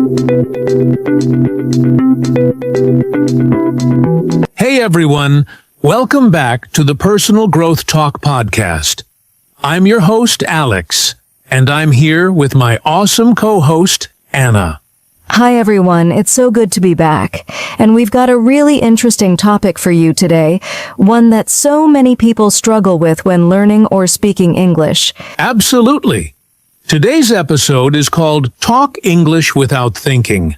Hey everyone, welcome back to the Personal Growth Talk podcast. I'm your host, Alex, and I'm here with my awesome co-host, Anna. Hi everyone, it's so good to be back. And we've got a really interesting topic for you today, one that so many people struggle with when learning or speaking English. Absolutely. Today's episode is called Talk English Without Thinking.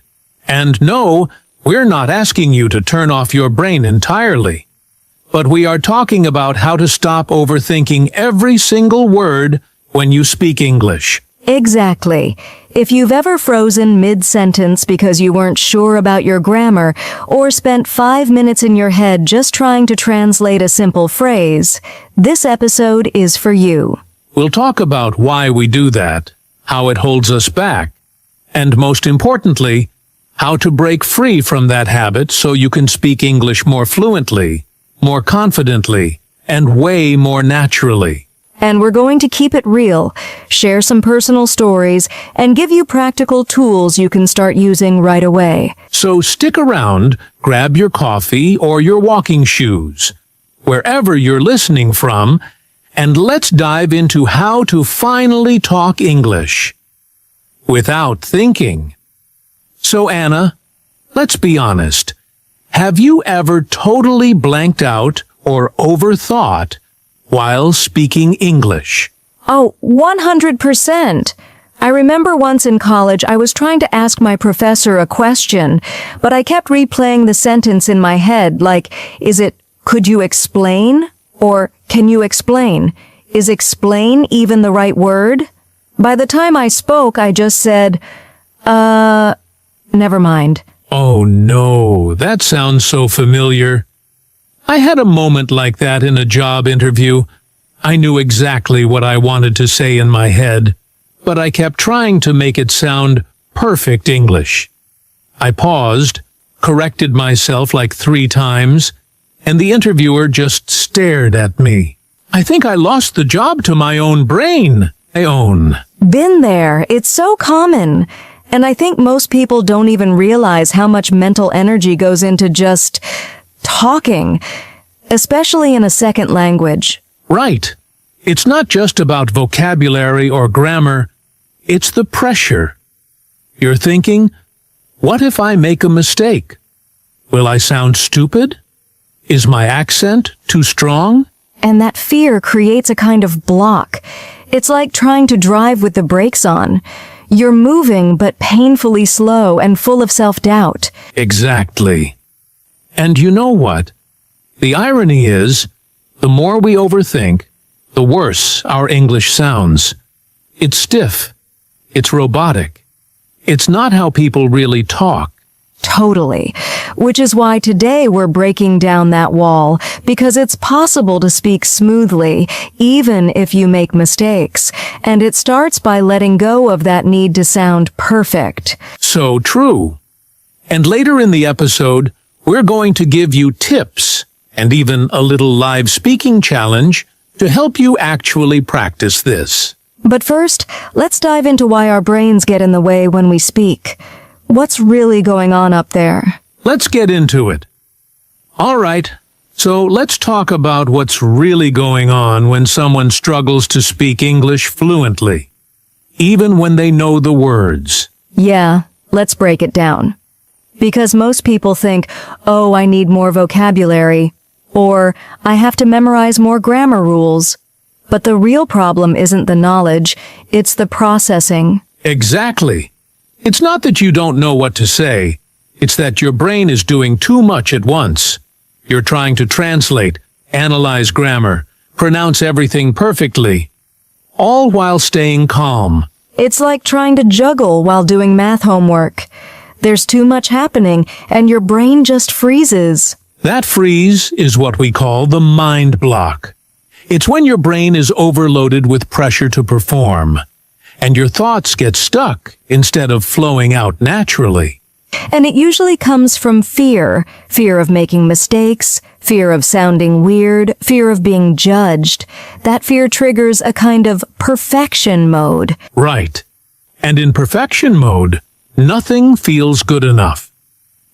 And no, we're not asking you to turn off your brain entirely. But we are talking about how to stop overthinking every single word when you speak English. Exactly. If you've ever frozen mid-sentence because you weren't sure about your grammar, or spent 5 minutes in your head just trying to translate a simple phrase, this episode is for you. We'll talk about why we do that, how it holds us back, and most importantly, how to break free from that habit so you can speak English more fluently, more confidently, and way more naturally. And we're going to keep it real, share some personal stories, and give you practical tools you can start using right away. So stick around, grab your coffee or your walking shoes, wherever you're listening from, and let's dive into how to finally talk English without thinking. So Anna, let's be honest. Have you ever totally blanked out or overthought while speaking English? Oh, 100%. I remember once in college I was trying to ask my professor a question, but I kept replaying the sentence in my head like, could you explain? Or, can you explain? Is explain even the right word? By the time I spoke, I just said, never mind. Oh no, that sounds so familiar. I had a moment like that in a job interview. I knew exactly what I wanted to say in my head, but I kept trying to make it sound perfect English. I paused, corrected myself like 3 times, and the interviewer just stared at me. I think I lost the job to my own brain. Been there. It's so common. And I think most people don't even realize how much mental energy goes into just talking, especially in a second language. Right. It's not just about vocabulary or grammar. It's the pressure. You're thinking, what if I make a mistake? Will I sound stupid? Is my accent too strong? And that fear creates a kind of block. It's like trying to drive with the brakes on. You're moving, but painfully slow and full of self-doubt. Exactly. And you know what? The irony is, the more we overthink, the worse our English sounds. It's stiff. It's robotic. It's not how people really talk. Totally. Which is why today we're breaking down that wall, because it's possible to speak smoothly, even if you make mistakes. And it starts by letting go of that need to sound perfect. So true. And later in the episode, we're going to give you tips and even a little live speaking challenge to help you actually practice this. But first, let's dive into why our brains get in the way when we speak. What's really going on up there? Let's get into it. All right, so let's talk about what's really going on when someone struggles to speak English fluently, even when they know the words. Yeah, let's break it down. Because most people think, oh, I need more vocabulary, or I have to memorize more grammar rules. But the real problem isn't the knowledge, it's the processing. Exactly. It's not that you don't know what to say. It's that your brain is doing too much at once. You're trying to translate, analyze grammar, pronounce everything perfectly, all while staying calm. It's like trying to juggle while doing math homework. There's too much happening, and your brain just freezes. That freeze is what we call the mind block. It's when your brain is overloaded with pressure to perform, and your thoughts get stuck instead of flowing out naturally. And it usually comes from fear. Fear of making mistakes, fear of sounding weird, fear of being judged. That fear triggers a kind of perfection mode. Right. And in perfection mode, Nothing feels good enough.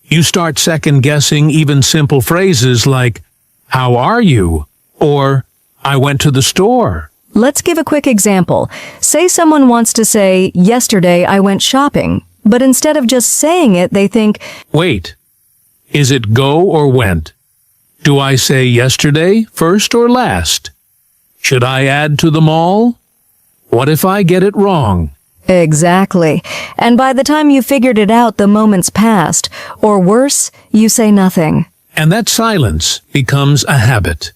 You start second-guessing even simple phrases like, "How are you?" or "I went to the store." Let's give a quick example. Say someone wants to say, "Yesterday I went shopping," but instead of just saying it, they think, Wait, is it go or went? Do I say yesterday first or last? Should I add to them all? What if I get it wrong? Exactly. And by the time you figured it out, the moment's passed. Or worse, you say nothing. And that silence becomes a habit.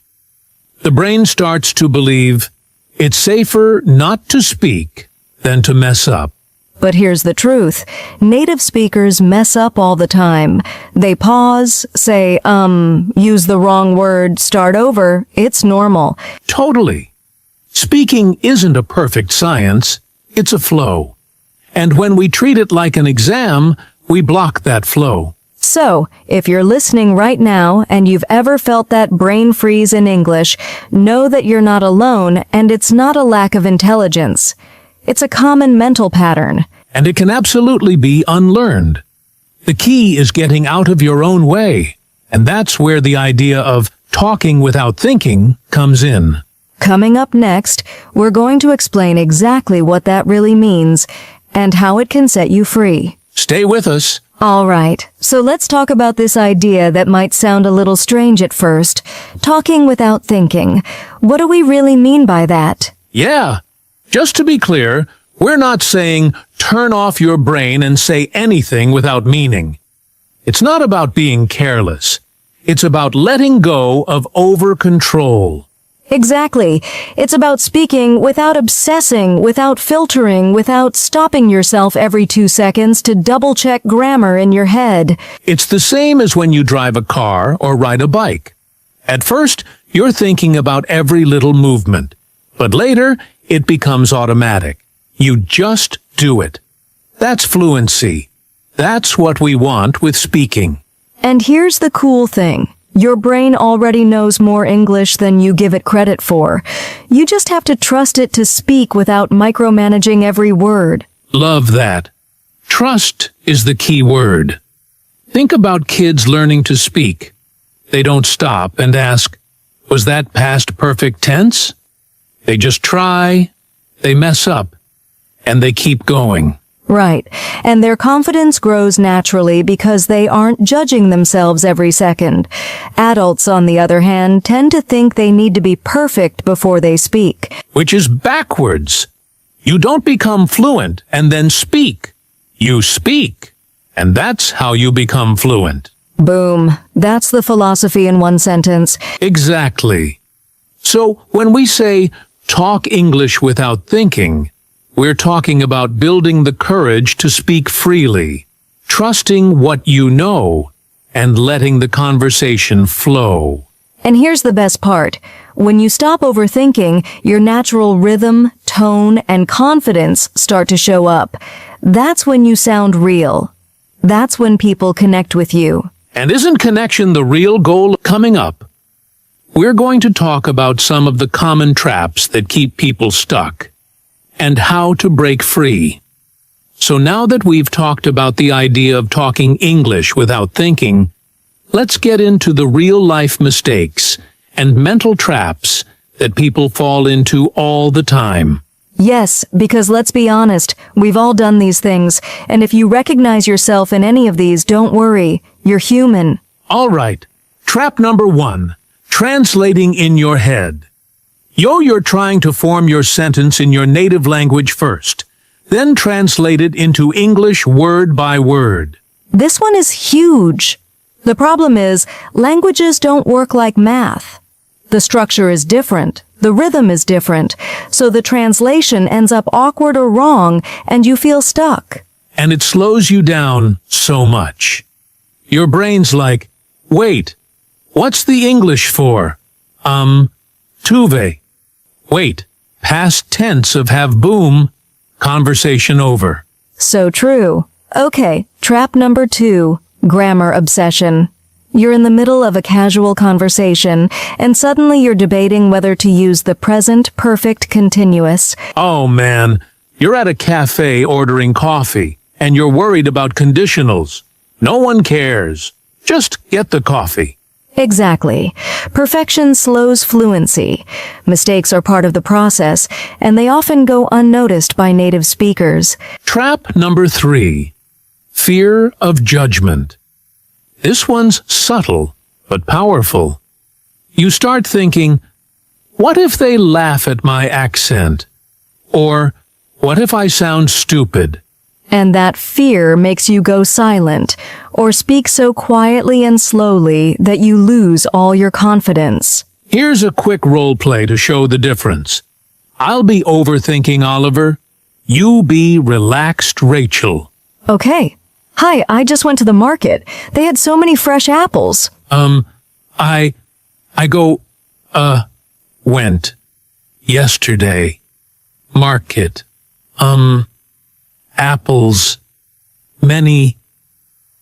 The brain starts to believe it's safer not to speak than to mess up. But here's the truth. Native speakers mess up all the time. They pause, say, use the wrong word, start over. It's normal. Totally. Speaking isn't a perfect science, it's a flow. And when we treat it like an exam, we block that flow. So, if you're listening right now and you've ever felt that brain freeze in English, know that you're not alone and it's not a lack of intelligence. It's a common mental pattern. And it can absolutely be unlearned. The key is getting out of your own way, and that's where the idea of talking without thinking comes in. Coming up next, we're going to explain exactly what that really means and how it can set you free. Stay with us. All right, so let's talk about this idea that might sound a little strange at first. Talking without thinking. What do we really mean by that? Yeah, just to be clear, we're not saying turn off your brain and say anything without meaning. It's not about being careless. It's about letting go of over-control. Exactly. It's about speaking without obsessing, without filtering, without stopping yourself every 2 seconds to double-check grammar in your head. It's the same as when you drive a car or ride a bike. At first, you're thinking about every little movement, but later, it becomes automatic. You just do it. That's fluency. That's what we want with speaking. And here's the cool thing. Your brain already knows more English than you give it credit for. You just have to trust it to speak without micromanaging every word. Love that. Trust is the key word. Think about kids learning to speak. They don't stop and ask, was that past perfect tense? They just try, they mess up, and they keep going. Right. And their confidence grows naturally because they aren't judging themselves every second. Adults, on the other hand, tend to think they need to be perfect before they speak. Which is backwards. You don't become fluent and then speak. You speak. And that's how you become fluent. Boom. That's the philosophy in one sentence. Exactly. So when we say talk English without thinking, we're talking about building the courage to speak freely, trusting what you know, and letting the conversation flow. And here's the best part. When you stop overthinking, your natural rhythm, tone, and confidence start to show up. That's when you sound real. That's when people connect with you. And isn't connection the real goal? Coming up, we're going to talk about some of the common traps that keep people stuck, and how to break free. So now that we've talked about the idea of talking English without thinking, let's get into the real-life mistakes and mental traps that people fall into all the time. Yes, because let's be honest, we've all done these things, and if you recognize yourself in any of these, don't worry, you're human. All right, trap number 1, translating in your head. You're trying to form your sentence in your native language first, then translate it into English word by word. This one is huge. The problem is, languages don't work like math. The structure is different, the rhythm is different, so the translation ends up awkward or wrong, and you feel stuck. And it slows you down so much. Your brain's like, wait, what's the English for? Tuve. Wait, past tense of have boom, conversation over. So true. Okay, trap number 2, grammar obsession. You're in the middle of a casual conversation, and suddenly you're debating whether to use the present perfect continuous. Oh man, you're at a cafe ordering coffee, and you're worried about conditionals. No one cares. Just get the coffee. Exactly. Perfection slows fluency. Mistakes are part of the process, and they often go unnoticed by native speakers. Trap number 3. Fear of judgment. This one's subtle, but powerful. You start thinking, what if they laugh at my accent? Or, what if I sound stupid? And that fear makes you go silent, or speak so quietly and slowly that you lose all your confidence. Here's a quick role play to show the difference. I'll be overthinking Oliver. You be relaxed Rachel. Okay. Hi, I just went to the market. They had so many fresh apples. Went. Yesterday. Market. Apples. Many.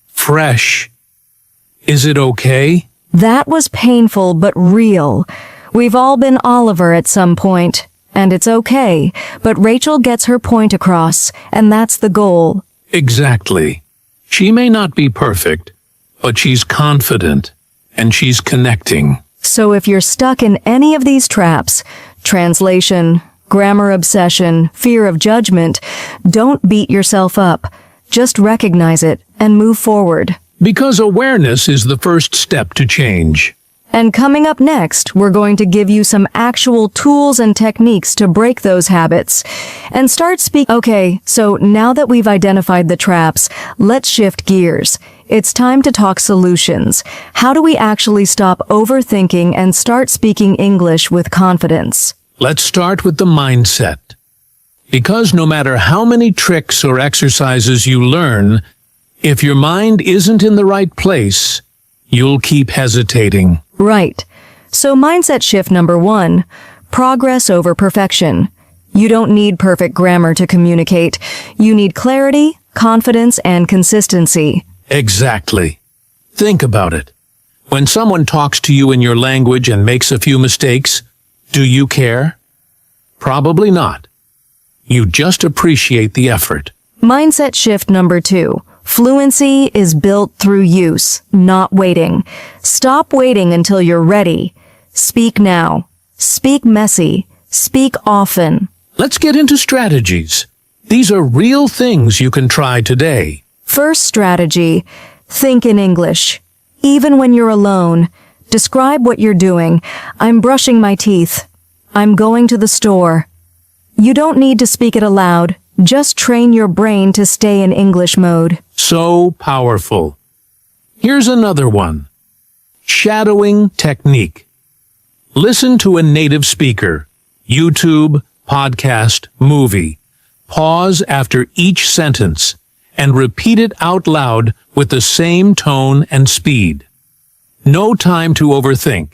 Fresh. Is it okay? That was painful but real. We've all been Oliver at some point, and it's okay, but Rachel gets her point across, and that's the goal. Exactly. She may not be perfect, but she's confident, and she's connecting. So if you're stuck in any of these traps, translation, grammar obsession, fear of judgment, don't beat yourself up. Just recognize it and move forward. Because awareness is the first step to change. And coming up next, we're going to give you some actual tools and techniques to break those habits and start speaking. Okay, so now that we've identified the traps, let's shift gears. It's time to talk solutions. How do we actually stop overthinking and start speaking English with confidence? Let's start with the mindset. Because no matter how many tricks or exercises you learn, if your mind isn't in the right place, you'll keep hesitating. Right. So mindset shift number 1, progress over perfection. You don't need perfect grammar to communicate. You need clarity, confidence, and consistency. Exactly. Think about it. When someone talks to you in your language and makes a few mistakes, do you care? Probably not. You just appreciate the effort. Mindset shift number 2. Fluency is built through use, not waiting. Stop waiting until you're ready. Speak now. Speak messy. Speak often. Let's get into strategies. These are real things you can try today. First strategy, think in English. Even when you're alone, describe what you're doing. I'm brushing my teeth. I'm going to the store. You don't need to speak it aloud. Just train your brain to stay in English mode. So powerful. Here's another one. Shadowing technique. Listen to a native speaker. YouTube, podcast, movie. Pause after each sentence and repeat it out loud with the same tone and speed. No time to overthink.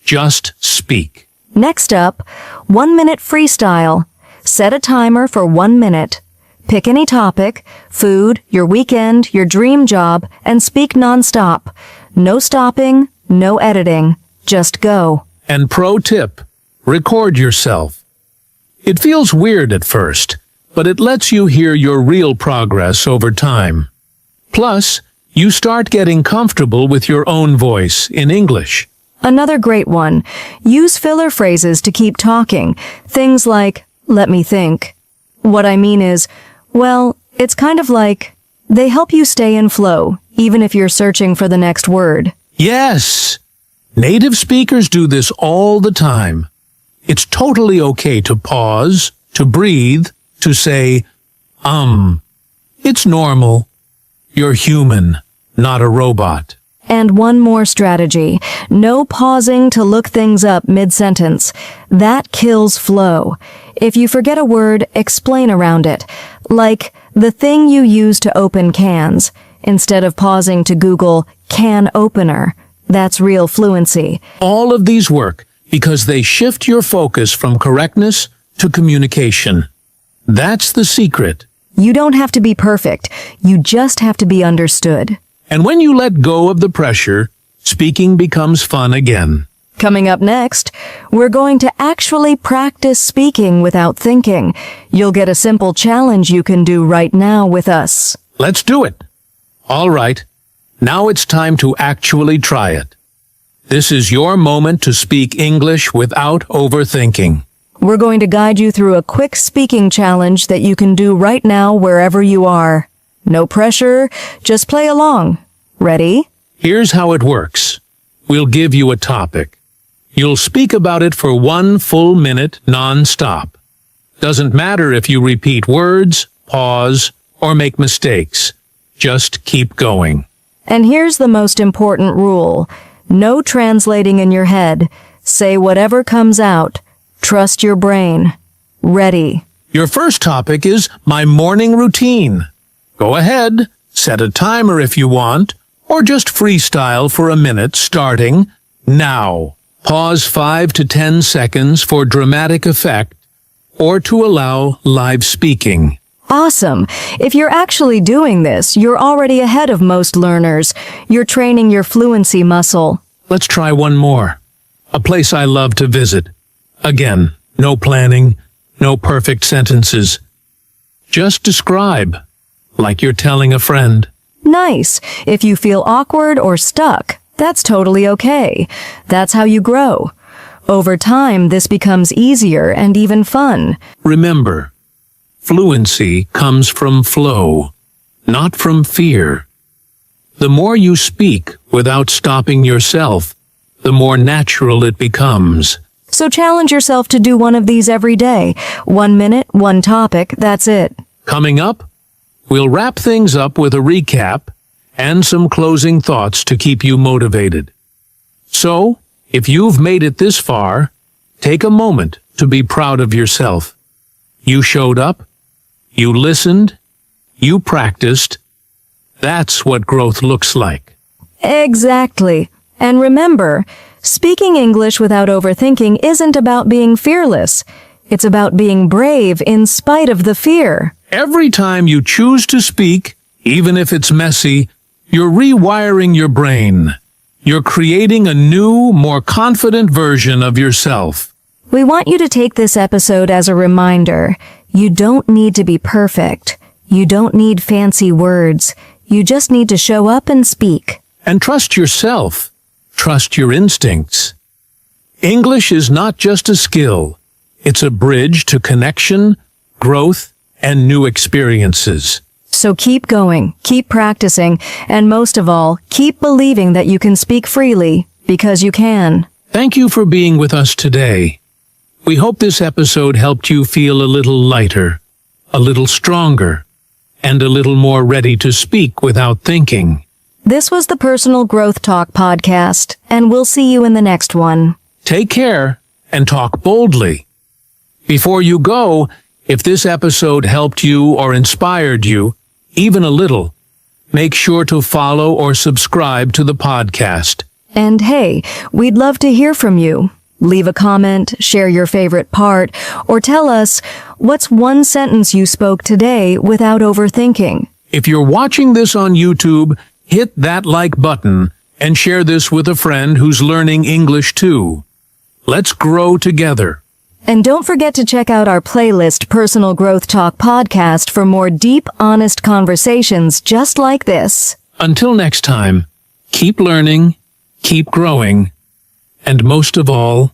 Just speak. Next up, 1-minute freestyle. Set a timer for 1 minute. Pick any topic, food, your weekend, your dream job, and speak nonstop. No stopping, no editing. Just go. And pro tip, record yourself. It feels weird at first, but it lets you hear your real progress over time. Plus, you start getting comfortable with your own voice in English. Another great one. Use filler phrases to keep talking. Things like, let me think. What I mean is, well, it's kind of like, they help you stay in flow, even if you're searching for the next word. Yes! Native speakers do this all the time. It's totally okay to pause, to breathe, to say, It's normal. You're human, not a robot. And one more strategy. No pausing to look things up mid-sentence. That kills flow. If you forget a word, explain around it. Like, the thing you use to open cans, instead of pausing to Google can opener. That's real fluency. All of these work because they shift your focus from correctness to communication. That's the secret. You don't have to be perfect. You just have to be understood. And when you let go of the pressure, speaking becomes fun again. Coming up next, we're going to actually practice speaking without thinking. You'll get a simple challenge you can do right now with us. Let's do it. All right, now it's time to actually try it. This is your moment to speak English without overthinking. We're going to guide you through a quick speaking challenge that you can do right now wherever you are. No pressure, just play along. Ready? Here's how it works. We'll give you a topic. You'll speak about it for 1 full minute non-stop. Doesn't matter if you repeat words, pause, or make mistakes. Just keep going. And here's the most important rule. No translating in your head. Say whatever comes out. Trust your brain. Ready. Your first topic is my morning routine. Go ahead, set a timer if you want, or just freestyle for a minute starting now. Pause 5 to 10 seconds for dramatic effect or to allow live speaking. Awesome. If you're actually doing this, you're already ahead of most learners. You're training your fluency muscle. Let's try one more. A place I love to visit. Again, no planning, no perfect sentences. Just describe, like you're telling a friend. Nice. If you feel awkward or stuck, that's totally okay. That's how you grow. Over time, this becomes easier and even fun. Remember, fluency comes from flow, not from fear. The more you speak without stopping yourself, the more natural it becomes. So challenge yourself to do one of these every day. 1 minute, one topic, that's it. Coming up, we'll wrap things up with a recap and some closing thoughts to keep you motivated. So, if you've made it this far, take a moment to be proud of yourself. You showed up, you listened, you practiced. That's what growth looks like. Exactly. And remember, speaking English without overthinking isn't about being fearless. It's about being brave in spite of the fear. Every time you choose to speak, even if it's messy, you're rewiring your brain. You're creating a new, more confident version of yourself. We want you to take this episode as a reminder. You don't need to be perfect. You don't need fancy words. You just need to show up and speak. And trust yourself. Trust your instincts. English is not just a skill. It's a bridge to connection, growth, and new experiences. So keep going, keep practicing, and most of all, keep believing that you can speak freely, because you can. Thank you for being with us today. We hope this episode helped you feel a little lighter, a little stronger, and a little more ready to speak without thinking. This was the Personal Growth Talk podcast, and we'll see you in the next one. Take care and talk boldly. Before you go, if this episode helped you or inspired you, even a little, make sure to follow or subscribe to the podcast. And hey, we'd love to hear from you. Leave a comment, share your favorite part, or tell us what's one sentence you spoke today without overthinking. If you're watching this on YouTube, hit that like button and share this with a friend who's learning English too. Let's grow together. And don't forget to check out our playlist Personal Growth Talk podcast for more deep, honest conversations just like this. Until next time, keep learning, keep growing, and most of all,